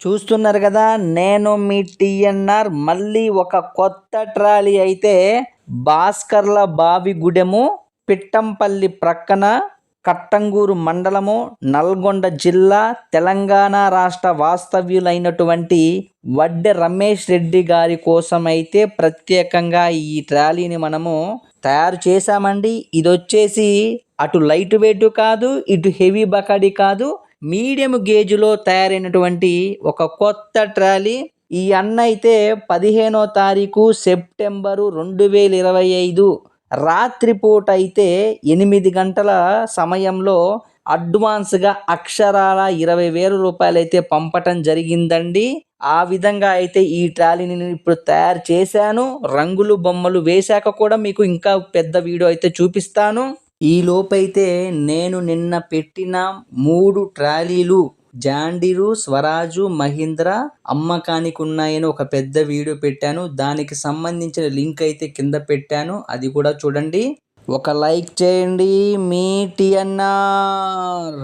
చూస్తున్నారు కదా, నేను మీ టిఎన్ఆర్. మళ్ళీ ఒక కొత్త ట్రాలీ అయితే భాస్కర్ల బావిగూడెము, పిట్టంపల్లి ప్రక్కన, కట్టంగూరు మండలము, నల్గొండ జిల్లా, తెలంగాణ రాష్ట్ర వాస్తవ్యులైనటువంటి వడ్డె రమేష్ రెడ్డి గారి కోసం అయితే ప్రత్యేకంగా ఈ ట్రాలీని మనము తయారు చేశామండి. ఇది వచ్చేసి అటు లైట్ వెయిట్ కాదు, ఇటు హెవీ బకాడి కాదు, మీడియం గేజ్లో తయారైనటువంటి ఒక కొత్త ట్రాలీ. ఈ అన్న అయితే 15వ తారీఖు సెప్టెంబరు 2025 రాత్రిపూట అయితే 8 గంటల సమయంలో అడ్వాన్స్గా అక్షరాల 20,000 రూపాయలు అయితే పంపటం జరిగిందండి. ఆ విధంగా అయితే ఈ ట్రాలీని నేను ఇప్పుడు తయారు చేశాను. రంగులు బొమ్మలు వేశాక కూడా మీకు ఇంకా పెద్ద వీడియో అయితే చూపిస్తాను. ఈ లోపైతే నేను నిన్న పెట్టిన 3 ట్రాలీలు జాండీరు, స్వరాజు, మహీంద్ర అమ్మకానికి ఉన్నాయని ఒక పెద్ద వీడియో పెట్టాను. దానికి సంబంధించిన లింక్ అయితే కింద పెట్టాను, అది కూడా చూడండి. ఒక లైక్ చేయండి. మీ టిఎన్ఆర్.